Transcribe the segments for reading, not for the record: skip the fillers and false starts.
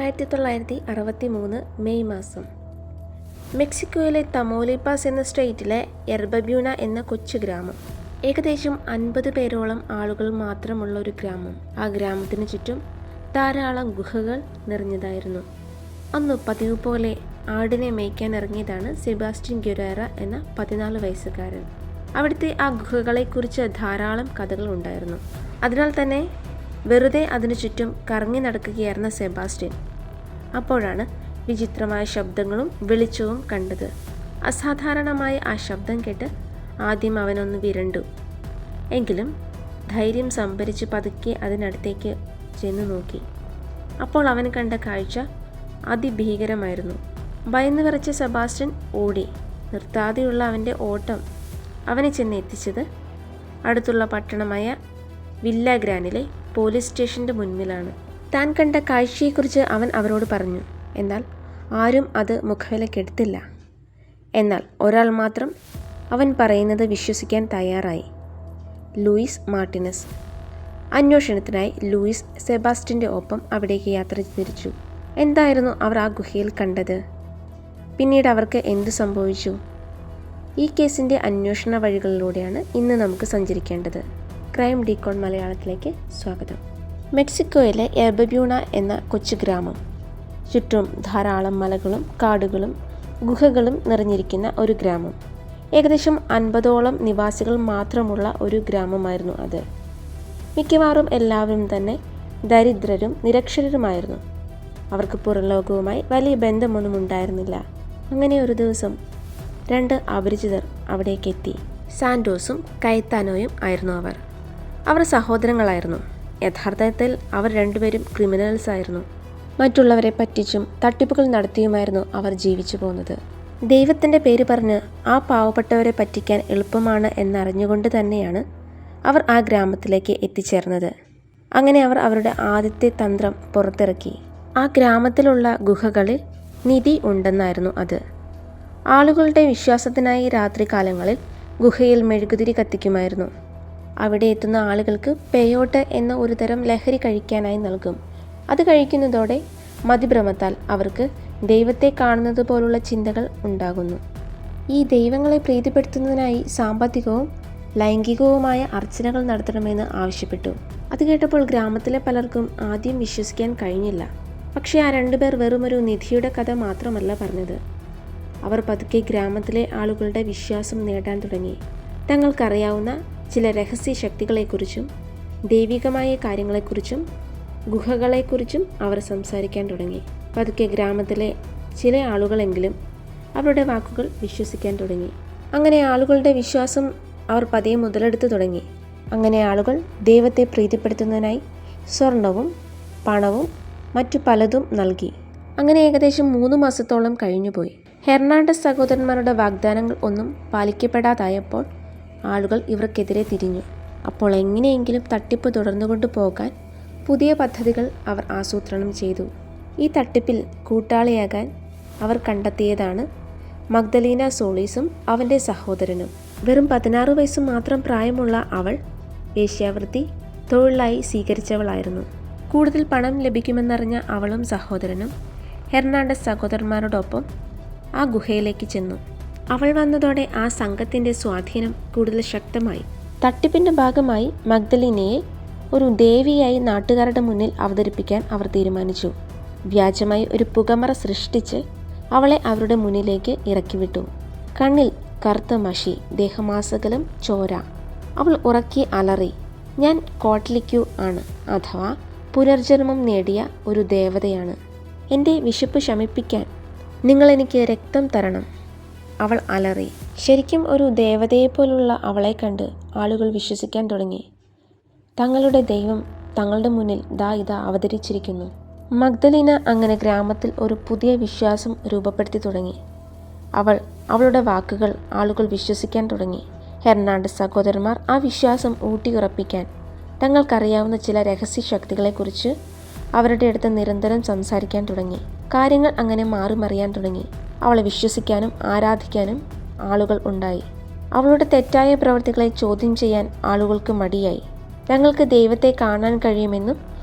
1963 May മാസം മെക്സിക്കോയിലെ തമോലിപ്പാസ് എന്ന സ്റ്റേറ്റിലെ എർബബ്യൂണ എന്ന കൊച്ചു ഗ്രാമം. ഏകദേശം 50 പേരോളം ആളുകൾ മാത്രമുള്ള ഒരു ഗ്രാമം. ആ ഗ്രാമത്തിന് ചുറ്റും ധാരാളം ഗുഹകൾ നിറഞ്ഞതായിരുന്നു. അന്ന് പതിവ് പോലെ ആടിനെ മേയ്ക്കാൻ ഇറങ്ങിയതാണ് സെബാസ്റ്റ്യൻ ഗുരേറ എന്ന 14 വയസ്സുകാരൻ. അവിടുത്തെ ആ ഗുഹകളെക്കുറിച്ച് ധാരാളം കഥകൾ ഉണ്ടായിരുന്നു. അതിനാൽ തന്നെ വെറുതെ അതിനു ചുറ്റും കറങ്ങി നടക്കുകയായിരുന്ന സെബാസ്റ്റ്യൻ അപ്പോഴാണ് വിചിത്രമായ ശബ്ദങ്ങളും വെളിച്ചവും കണ്ടത്. അസാധാരണമായ ആ ശബ്ദം കേട്ട് ആദ്യം അവനൊന്ന് വിരണ്ടു. എങ്കിലും ധൈര്യം സംഭരിച്ച് പതുക്കെ അതിനടുത്തേക്ക് ചെന്ന് നോക്കി. അപ്പോൾ അവൻ കണ്ട കാഴ്ച അതിഭീകരമായിരുന്നു. ഭയന്നു വിറച്ച സെബാസ്റ്റ്യൻ ഓടി. നിർത്താതെയുള്ള അവൻ്റെ ഓട്ടം അവനെ ചെന്ന് എത്തിച്ചത് അടുത്തുള്ള പട്ടണമായ വില്ലാഗ്രാനിലെ പോലീസ് സ്റ്റേഷൻ്റെ മുൻപിലാണ്. താൻ കണ്ട കാഴ്ചയെക്കുറിച്ച് അവൻ അവരോട് പറഞ്ഞു. എന്നാൽ ആരും അത് മുഖവിലക്കെടുത്തില്ല. എന്നാൽ ഒരാൾ മാത്രം അവൻ പറയുന്നത് വിശ്വസിക്കാൻ തയ്യാറായി. Luis Martinez. അന്വേഷണത്തിനായി ലൂയിസ് സെബാസ്റ്റ്യൻ്റെ ഒപ്പം അവിടേക്ക് യാത്ര തിരിച്ചു. എന്തായിരുന്നു അവർ ആ ഗുഹയിൽ കണ്ടത്? പിന്നീട് അവർക്ക് എന്തു സംഭവിച്ചു? ഈ കേസിൻ്റെ അന്വേഷണ വഴികളിലൂടെയാണ് ഇന്ന് നമുക്ക് സഞ്ചരിക്കേണ്ടത്. ക്രൈം ഡീകോഡ് മലയാളത്തിലേക്ക് സ്വാഗതം. മെക്സിക്കോയിലെ എർബബ്യൂണ എന്ന കൊച്ചു ഗ്രാമം. ചുറ്റും ധാരാളം മലകളും കാടുകളും ഗുഹകളും നിറഞ്ഞിരിക്കുന്ന ഒരു ഗ്രാമം. ഏകദേശം 50ഓളം നിവാസികൾ മാത്രമുള്ള ഒരു ഗ്രാമമായിരുന്നു അത്. മിക്കവാറും എല്ലാവരും തന്നെ ദരിദ്രരും നിരക്ഷരരുമായിരുന്നു. അവർക്ക് പുറംലോകവുമായി വലിയ ബന്ധമൊന്നും ഉണ്ടായിരുന്നില്ല. അങ്ങനെ ഒരു ദിവസം 2 അപരിചിതർ അവിടേക്കെത്തി. സാൻഡോസും കയത്താനോയും ആയിരുന്നു അവർ. അവർ സഹോദരങ്ങളായിരുന്നു. യഥാർത്ഥത്തിൽ അവർ രണ്ടുപേരും ക്രിമിനൽസ് ആയിരുന്നു. മറ്റുള്ളവരെ പറ്റിച്ചും തട്ടിപ്പുകൾ നടത്തിയുമായിരുന്നു അവർ ജീവിച്ചു പോകുന്നത്. ദൈവത്തിൻ്റെ പേര് പറഞ്ഞ് ആ പാവപ്പെട്ടവരെ പറ്റിക്കാൻ എളുപ്പമാണ് എന്നറിഞ്ഞുകൊണ്ട് തന്നെയാണ് അവർ ആ ഗ്രാമത്തിലേക്ക് എത്തിച്ചേർന്നത്. അങ്ങനെ അവർ അവരുടെ ആദ്യത്തെ തന്ത്രം പുറത്തിറക്കി. ആ ഗ്രാമത്തിലുള്ള ഗുഹകളിൽ നിധി ഉണ്ടെന്നായിരുന്നു അത്. ആളുകളുടെ വിശ്വാസത്തിനായി രാത്രികാലങ്ങളിൽ ഗുഹയിൽ മെഴുകുതിരി കത്തിക്കുമായിരുന്നു. അവിടെ എത്തുന്ന ആളുകൾക്ക് പെയോട്ട് എന്ന ഒരു തരം ലഹരി കഴിക്കാനായി നൽകും. അത് കഴിക്കുന്നതോടെ മതിഭ്രമത്താൽ അവർക്ക് ദൈവത്തെ കാണുന്നത് പോലുള്ള ചിന്തകൾ ഉണ്ടാകുന്നു. ഈ ദൈവങ്ങളെ പ്രീതിപ്പെടുത്തുന്നതിനായി സാമ്പത്തികവും ലൈംഗികവുമായ അർച്ചനകൾ നടത്തണമെന്ന് ആവശ്യപ്പെട്ടു. അത് കേട്ടപ്പോൾ ഗ്രാമത്തിലെ പലർക്കും ആദ്യം വിശ്വസിക്കാൻ കഴിഞ്ഞില്ല. പക്ഷേ ആ 2 പേർ വെറുമൊരു നിധിയുടെ കഥ മാത്രമല്ല പറഞ്ഞത്. അവർ പതുക്കെ ഗ്രാമത്തിലെ ആളുകളുടെ വിശ്വാസം നേടാൻ തുടങ്ങി. തങ്ങൾക്കറിയാവുന്ന ചില രഹസ്യ ശക്തികളെക്കുറിച്ചും ദൈവികമായ കാര്യങ്ങളെക്കുറിച്ചും ഗുഹകളെക്കുറിച്ചും അവർ സംസാരിക്കാൻ തുടങ്ങി. പതുക്കെ ഗ്രാമത്തിലെ ചില ആളുകളെങ്കിലും അവരുടെ വാക്കുകൾ വിശ്വസിക്കാൻ തുടങ്ങി. അങ്ങനെ ആളുകളുടെ വിശ്വാസം അവർ പതിയെ മുതലെടുത്തു തുടങ്ങി. അങ്ങനെ ആളുകൾ ദൈവത്തെ പ്രീതിപ്പെടുത്തുന്നതിനായി സ്വർണവും പണവും മറ്റു പലതും നൽകി. അങ്ങനെ ഏകദേശം 3 മാസത്തോളം കഴിഞ്ഞുപോയി. ഹെർണാണ്ടസ് സഹോദരന്മാരുടെ വാഗ്ദാനങ്ങൾ ഒന്നും പാലിക്കപ്പെടാതായപ്പോൾ ആളുകൾ ഇവർക്കെതിരെ തിരിഞ്ഞു. അപ്പോൾ എങ്ങനെയെങ്കിലും തട്ടിപ്പ് തുടർന്നുകൊണ്ടു പോകാൻ പുതിയ പദ്ധതികൾ അവർ ആസൂത്രണം ചെയ്തു. ഈ തട്ടിപ്പിൽ കൂട്ടാളിയാകാൻ അവർ കണ്ടെത്തിയതാണ് മഗ്ദലീന സോളീസും അവൻ്റെ സഹോദരനും. വെറും 16 വയസ്സ് മാത്രം പ്രായമുള്ള അവൾ വേശ്യാവൃത്തി തൊഴിലായി സ്വീകരിച്ചവളായിരുന്നു. കൂടുതൽ പണം ലഭിക്കുമെന്നറിഞ്ഞ അവളും സഹോദരനും ഹെർണാണ്ടസ് സഹോദരന്മാരോടൊപ്പം ആ ഗുഹയിലേക്ക് ചെന്നു. അവൾ വന്നതോടെ ആ സംഘത്തിൻ്റെ സ്വാധീനം കൂടുതൽ ശക്തമായി. തട്ടിപ്പിൻ്റെ ഭാഗമായി മഗ്ദലീനയെ ഒരു ദേവിയായി നാട്ടുകാരുടെ മുന്നിൽ അവതരിപ്പിക്കാൻ അവർ തീരുമാനിച്ചു. വ്യാജമായി ഒരു പുകമറ സൃഷ്ടിച്ച് അവളെ അവരുടെ മുന്നിലേക്ക് ഇറക്കിവിട്ടു. കണ്ണിൽ കറുത്ത മഷി, ദേഹമാസകലം ചോര. അവൾ ഉറക്കി അലറി, ഞാൻ കോട്ട്ലിക്യു ആണ്, അഥവാ പുനർജന്മം നേടിയ ഒരു ദേവതയാണ്. എൻ്റെ വിശപ്പ് ശമിപ്പിക്കാൻ നിങ്ങളെനിക്ക് രക്തം തരണം. അവൾ അലറി. ശരിക്കും ഒരു ദേവതയെപ്പോലുള്ള അവളെ കണ്ട് ആളുകൾ വിശ്വസിക്കാൻ തുടങ്ങി. തങ്ങളുടെ ദൈവം തങ്ങളുടെ മുന്നിൽ ഇതാ അവതരിച്ചിരിക്കുന്നു. മഗ്ദലീന അങ്ങനെ ഗ്രാമത്തിൽ ഒരു പുതിയ വിശ്വാസം രൂപപ്പെടുത്തി തുടങ്ങി. അവളുടെ വാക്കുകൾ ആളുകൾ വിശ്വസിക്കാൻ തുടങ്ങി. ഹെർണാണ്ടസ് സഹോദരന്മാർ ആ വിശ്വാസം ഊട്ടിയുറപ്പിക്കാൻ തങ്ങൾക്കറിയാവുന്ന ചില രഹസ്യ ശക്തികളെക്കുറിച്ച് അവരുടെ അടുത്ത് നിരന്തരം സംസാരിക്കാൻ തുടങ്ങി. കാര്യങ്ങൾ അങ്ങനെ മാറിമറിയാൻ തുടങ്ങി. അവളെ വിശ്വസിക്കാനും ആരാധിക്കാനും ആളുകൾ ഉണ്ടായി. അവളുടെ തെറ്റായ പ്രവൃത്തികളെ ചോദ്യം ചെയ്യാൻ ആളുകൾക്ക് മടിയായി. തങ്ങൾക്ക് ദൈവത്തെ കാണാൻ കഴിയുമെന്നും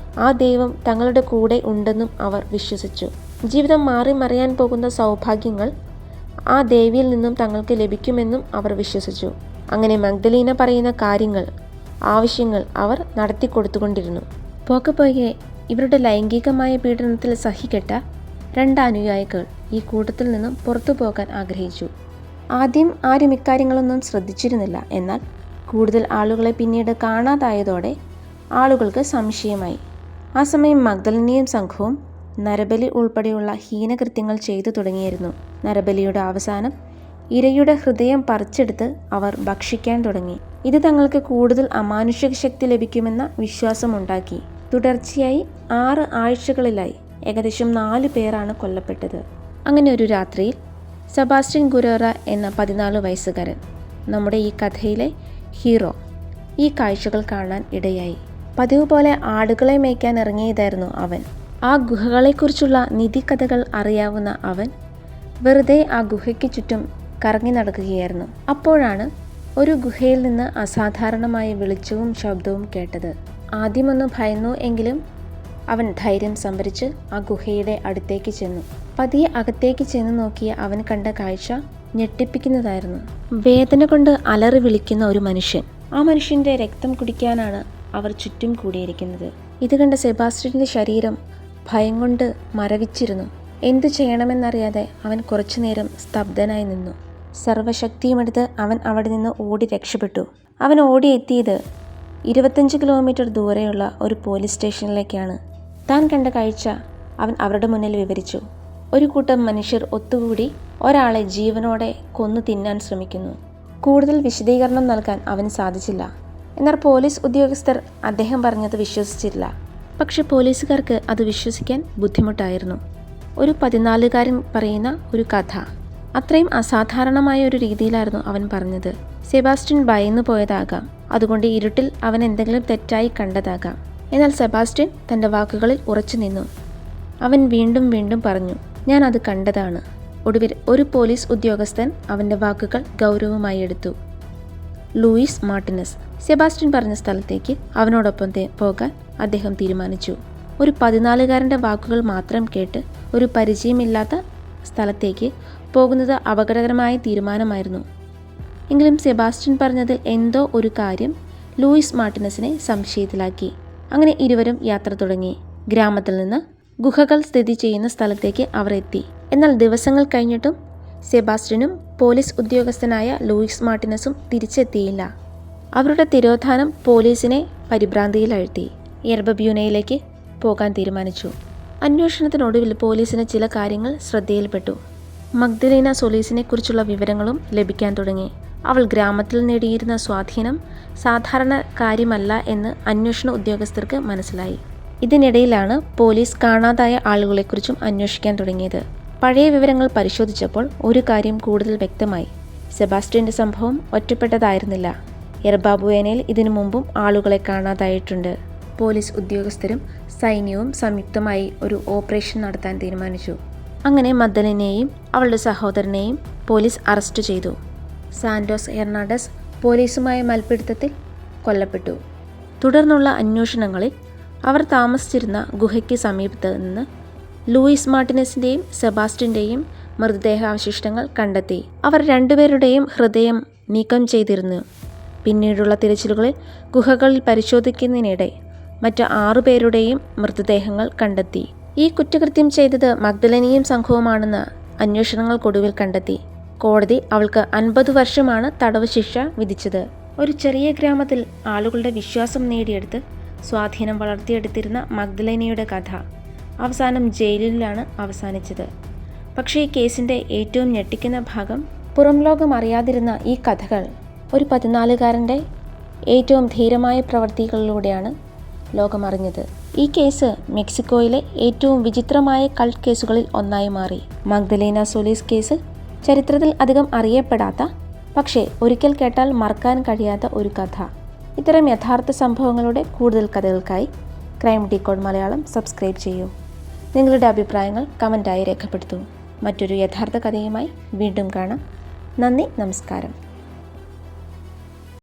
ആ ദൈവം തങ്ങളുടെ കൂടെ ഉണ്ടെന്നും അവർ വിശ്വസിച്ചു. ജീവിതം മാറി മറിയാൻ പോകുന്ന സൗഭാഗ്യങ്ങൾ ആ ദേവിയിൽ നിന്നും തങ്ങൾക്ക് ലഭിക്കുമെന്നും അവർ വിശ്വസിച്ചു. അങ്ങനെ മഗ്ദലീന പറയുന്ന കാര്യങ്ങൾ, ആവശ്യങ്ങൾ അവർ നടത്തിക്കൊടുത്തുകൊണ്ടിരുന്നു. പോകെ ഇവരുടെ ലൈംഗികമായ പീഡനത്തിൽ സഹികെട്ട 2 അനുയായികൾ ഈ കൂട്ടത്തിൽ നിന്നും പുറത്തു പോകാൻ ആഗ്രഹിച്ചു. ആദ്യം ആരും ഇക്കാര്യങ്ങളൊന്നും ശ്രദ്ധിച്ചിരുന്നില്ല. എന്നാൽ കൂടുതൽ ആളുകളെ പിന്നീട് കാണാതായതോടെ ആളുകൾക്ക് സംശയമായി. ആ സമയം മഗ്ദലീനയും സംഘവും നരബലി ഉൾപ്പെടെയുള്ള ഹീനകൃത്യങ്ങൾ ചെയ്തു തുടങ്ങിയിരുന്നു. നരബലിയുടെ അവസാനം ഇരയുടെ ഹൃദയം പറിച്ചെടുത്ത് അവർ ഭക്ഷിക്കാൻ തുടങ്ങി. ഇത് തങ്ങൾക്ക് കൂടുതൽ അമാനുഷിക ശക്തി ലഭിക്കുമെന്ന വിശ്വാസമുണ്ടാക്കി. തുടർച്ചയായി 6 ആഴ്ചകളിലായി ഏകദേശം 4 പേരാണ് കൊല്ലപ്പെട്ടത്. അങ്ങനെ ഒരു രാത്രിയിൽ സെബാസ്റ്റ്യൻ ഗുരോറ എന്ന 14 വയസ്സുകാരൻ, നമ്മുടെ ഈ കഥയിലെ ഹീറോ, ഈ കാഴ്ചകൾ കാണാൻ ഇടയായി. പതിവ് പോലെ ആടുകളെ മേയ്ക്കാൻ ഇറങ്ങിയതായിരുന്നു അവൻ. ആ ഗുഹകളെക്കുറിച്ചുള്ള നിധിക്കഥകൾ അറിയാവുന്ന അവൻ വെറുതെ ആ ഗുഹയ്ക്ക് ചുറ്റും കറങ്ങി നടക്കുകയായിരുന്നു. അപ്പോഴാണ് ഒരു ഗുഹയിൽ നിന്ന് അസാധാരണമായ വെളിച്ചവും ശബ്ദവും കേട്ടത്. ആദ്യമൊന്ന് ഭയന്നു. എങ്കിലും അവൻ ധൈര്യം സംഭരിച്ച് ആ ഗുഹയുടെ അടുത്തേക്ക് ചെന്നു. പതിയെ അകത്തേക്ക് ചെന്ന് നോക്കിയ അവൻ കണ്ട കാഴ്ച ഞെട്ടിപ്പിക്കുന്നതായിരുന്നു. വേദന കൊണ്ട് അലറി വിളിക്കുന്ന ഒരു മനുഷ്യൻ. ആ മനുഷ്യൻ്റെ രക്തം കുടിക്കാനാണ് അവർ ചുറ്റും കൂടിയിരിക്കുന്നത്. ഇത് കണ്ട സെബാസ്റ്റ്യൻ്റെ ശരീരം ഭയം കൊണ്ട് മരവിച്ചിരുന്നു. എന്തു ചെയ്യണമെന്നറിയാതെ അവൻ കുറച്ചുനേരം സ്തബ്ധനായി നിന്നു. സർവശക്തിയുമെടുത്ത് അവൻ അവിടെ നിന്ന് ഓടി രക്ഷപ്പെട്ടു. അവൻ ഓടിയെത്തിയത് 25 കിലോമീറ്റർ ദൂരെയുള്ള ഒരു പോലീസ് സ്റ്റേഷനിലേക്കാണ്. താൻ കണ്ട കാഴ്ച അവൻ അവരുടെ മുന്നിൽ വിവരിച്ചു. ഒരു കൂട്ടം മനുഷ്യർ ഒത്തുകൂടി ഒരാളെ ജീവനോടെ കൊന്നു തിന്നാൻ ശ്രമിക്കുന്നു. കൂടുതൽ വിശദീകരണം നൽകാൻ അവന് സാധിച്ചില്ല. എന്നാൽ പോലീസ് ഉദ്യോഗസ്ഥർ അദ്ദേഹം പറഞ്ഞത് വിശ്വസിച്ചില്ല. പക്ഷെ പോലീസുകാർക്ക് അത് വിശ്വസിക്കാൻ ബുദ്ധിമുട്ടായിരുന്നു. ഒരു 14കാരൻ പറയുന്ന ഒരു കഥ. അത്രയും അസാധാരണമായ ഒരു രീതിയിലായിരുന്നു അവൻ പറഞ്ഞത്. സെബാസ്റ്റ്യൻ ഭയന്നു പോയതാകാം. അതുകൊണ്ട് ഇരുട്ടിൽ അവൻ എന്തെങ്കിലും തെറ്റായി കണ്ടതാകാം. എന്നാൽ സെബാസ്റ്റ്യൻ തൻ്റെ വാക്കുകളിൽ ഉറച്ചു നിന്നു. അവൻ വീണ്ടും വീണ്ടും പറഞ്ഞു, ഞാൻ അത് കണ്ടതാണ്. ഒടുവിൽ ഒരു പോലീസ് ഉദ്യോഗസ്ഥൻ അവൻ്റെ വാക്കുകൾ ഗൗരവമായി എടുത്തു. Luis Martinez. സെബാസ്റ്റ്യൻ പറഞ്ഞ സ്ഥലത്തേക്ക് അവനോടൊപ്പം പോകാൻ അദ്ദേഹം തീരുമാനിച്ചു. ഒരു 14കാരൻ്റെ വാക്കുകൾ മാത്രം കേട്ട് ഒരു പരിചയമില്ലാത്ത സ്ഥലത്തേക്ക് പോകുന്നത് അപകടകരമായ തീരുമാനമായിരുന്നു. എങ്കിലും സെബാസ്റ്റ്യൻ പറഞ്ഞതിൽ എന്തോ ഒരു കാര്യം ലൂയിസ് മാർട്ടിനസിനെ സംശയത്തിലാക്കി. അങ്ങനെ ഇരുവരും യാത്ര തുടങ്ങി. ഗ്രാമത്തിൽ നിന്ന് ഗുഹകൾ സ്ഥിതി ചെയ്യുന്ന സ്ഥലത്തേക്ക് അവർ എത്തി. എന്നാൽ ദിവസങ്ങൾ കഴിഞ്ഞിട്ടും സെബാസ്റ്റ്യനും പോലീസ് ഉദ്യോഗസ്ഥനായ ലൂയിസ് മാർട്ടിനസും തിരിച്ചെത്തിയില്ല. അവരുടെ തിരോധാനം പോലീസിനെ പരിഭ്രാന്തിയിലാഴ്ത്തി. എർബ ബ്യൂനയിലേക്ക് പോകാൻ തീരുമാനിച്ചു. അന്വേഷണത്തിനൊടുവിൽ പോലീസിന് ചില കാര്യങ്ങൾ ശ്രദ്ധയിൽപ്പെട്ടു. മഗ്ദലീന സൊലീസിനെ കുറിച്ചുള്ള വിവരങ്ങളും ലഭിക്കാൻ തുടങ്ങി. അവൾ ഗ്രാമത്തിൽ നേടിയിരുന്ന സ്വാധീനം സാധാരണ കാര്യമല്ല എന്ന് അന്വേഷണ ഉദ്യോഗസ്ഥർക്ക് മനസ്സിലായി. ഇതിനിടയിലാണ് പോലീസ് കാണാതായ ആളുകളെക്കുറിച്ചും അന്വേഷിക്കാൻ തുടങ്ങിയത്. പഴയ വിവരങ്ങൾ പരിശോധിച്ചപ്പോൾ ഒരു കാര്യം കൂടുതൽ വ്യക്തമായി. സെബാസ്റ്റ്യൻ്റെ സംഭവം ഒറ്റപ്പെട്ടതായിരുന്നില്ല. എർബ ബ്യൂനയിൽ ഇതിനു മുമ്പും ആളുകളെ കാണാതായിട്ടുണ്ട്. പോലീസ് ഉദ്യോഗസ്ഥരും സൈന്യവും സംയുക്തമായി ഒരു ഓപ്പറേഷൻ നടത്താൻ തീരുമാനിച്ചു. അങ്ങനെ മഗ്ദലീനയെയും അവളുടെ സഹോദരനെയും പോലീസ് അറസ്റ്റ് ചെയ്തു. സാന്റോസ് ഹെർണാണ്ടസ് പോലീസുമായ മൽപ്പിടുത്തത്തിൽ കൊല്ലപ്പെട്ടു. തുടർന്നുള്ള അന്വേഷണങ്ങളിൽ അവർ താമസിച്ചിരുന്ന ഗുഹയ്ക്ക് സമീപത്ത് നിന്ന് ലൂയിസ് മാർട്ടിനസിൻ്റെയും സെബാസ്റ്റ്യൻ്റെയും മൃതദേഹാവശിഷ്ടങ്ങൾ കണ്ടെത്തി. അവർ രണ്ടുപേരുടെയും ഹൃദയം നീക്കം ചെയ്തിരുന്നു. പിന്നീടുള്ള തിരച്ചിലുകളിൽ ഗുഹകളിൽ പരിശോധിക്കുന്നതിനിടെ മറ്റ് 6 പേരുടെയും മൃതദേഹങ്ങൾ കണ്ടെത്തി. ഈ കുറ്റകൃത്യം ചെയ്തത് മഗ്ദലീനയും സംഘവുമാണെന്ന് അന്വേഷണങ്ങൾക്കൊടുവിൽ കണ്ടെത്തി. കോടതി അവൾക്ക് 50 വർഷമാണ് തടവ് ശിക്ഷ വിധിച്ചത്. ഒരു ചെറിയ ഗ്രാമത്തിൽ ആളുകളുടെ വിശ്വാസം നേടിയെടുത്ത് സ്വാധീനം വളർത്തിയെടുത്തിരുന്ന മഗ്ദലീനയുടെ കഥ അവസാനം ജയിലിലാണ് അവസാനിച്ചത്. പക്ഷേ ഈ കേസിൻ്റെ ഏറ്റവും ഞെട്ടിക്കുന്ന ഭാഗം, പുറം ലോകം അറിയാതിരുന്ന ഈ കഥകൾ ഒരു 14കാരൻ്റെ ഏറ്റവും ധീരമായ പ്രവൃത്തികളിലൂടെയാണ് ലോകമറിഞ്ഞത്. ഈ കേസ് മെക്സിക്കോയിലെ ഏറ്റവും വിചിത്രമായ കൾട്ട് കേസുകളിൽ ഒന്നായി മാറി. മഗ്ദലീന സൊലീസ് കേസ് ചരിത്രത്തിൽ അധികം അറിയപ്പെടാത്ത, പക്ഷേ ഒരിക്കൽ കേട്ടാൽ മറക്കാൻ കഴിയാത്ത ഒരു കഥ. ഇത്തരം യഥാർത്ഥ സംഭവങ്ങളുടെ കൂടുതൽ കഥകൾക്കായി ക്രൈം ഡീകോഡ് മലയാളം സബ്സ്ക്രൈബ് ചെയ്യൂ. നിങ്ങളുടെ അഭിപ്രായങ്ങൾ കമൻറ്റായി രേഖപ്പെടുത്തൂ. മറ്റൊരു യഥാർത്ഥ കഥയുമായി വീണ്ടും കാണാം. നന്ദി, നമസ്കാരം.